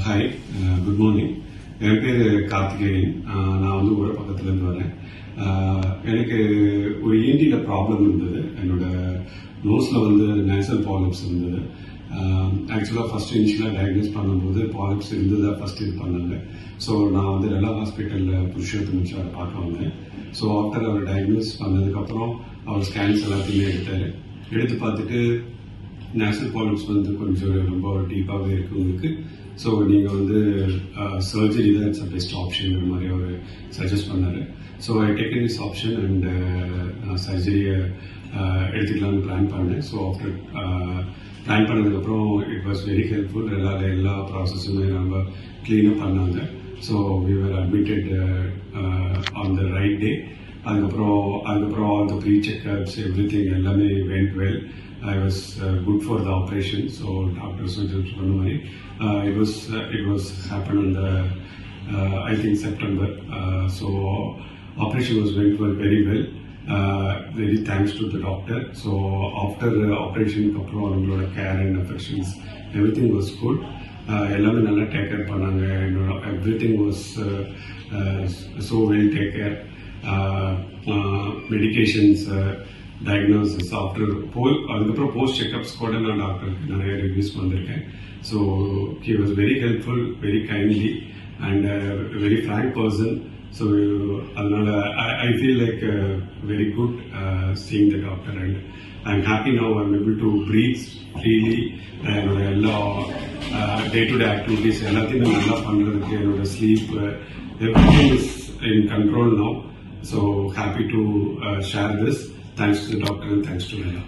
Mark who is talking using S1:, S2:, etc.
S1: Hi, good morning. என் பேர் கார்த்திகேயன். நான் வந்து ஊர பக்கத்துலேருந்து வரேன். எனக்கு ஒரு ENTல ப்ராப்ளம் இருந்தது. என்னோட நோஸில் வந்து நேசல் பாலிப்ஸ் இருந்தது. ஆக்சுவலாக ஃபர்ஸ்ட் இனிஷியலாக டயக்னோஸ் பண்ணும்போது பாலிப்ஸ் இருந்ததா ஃபர்ஸ்ட் இது பண்ணாங்க. ஸோ நான் வந்து ரெல்லா ஹாஸ்பிட்டலில் புருஷோத்தம் சார் பார்க்க வந்தேன். ஸோ ஆஃப்டர் அவர் டயக்னோஸ் பண்ணதுக்கப்புறம் அவர் ஸ்கேன்ஸ் எல்லாத்தையுமே எடுத்து பார்த்துட்டு நேஷனல் பாலிப்ஸ் வந்து கொஞ்சம் ரொம்ப டீப்பாகவே இருக்கு உங்களுக்கு. ஸோ நீங்கள் வந்து சர்ஜரி தான் இட்ஸ் பெஸ்ட் ஆப்ஷன் மாதிரி அவர் சஜஸ்ட் பண்ணார். So I taken this option and நான் சர்ஜரியை எடுத்துக்கலாம்னு பிளான் பண்ணேன். ஸோ ஆஃப்டர் பிளான் பண்ணதுக்கப்புறம் இட் வாஸ் வெரி ஹெல்ப்ஃபுல். எல்லா ப்ராசஸுமே ரொம்ப க்ளீனாக பண்ணாங்க. So we were admitted on the right day. அதுக்கப்புறம் all the pre checkups everything எல்லாமே went well. I was good for the operation. So doctors suggest it was happened on the I think September. So operation went very well. Very thanks to the doctor. So after operation, care and affections, everything was good. எல்லாமே நல்லா take care பண்ணாங்க. Everything was so well take care. Medications, diagnosis அதுக்கப்புறம் post checkups கூட நான் டாக்டருக்கு நிறைய reviews வந்திருக்கேன். So he was very helpful, very kindly and very frank person. So அதனால I feel like very good seeing the doctor and I am happy now. I am able to breathe freely. என்னோட எல்லா day to day activities எல்லாத்தையுமே நல்லா பண்ணுறதுக்கு என்னோட sleep everything is in control now. So happy to share this. Thanks to the doctor and thanks to Leela.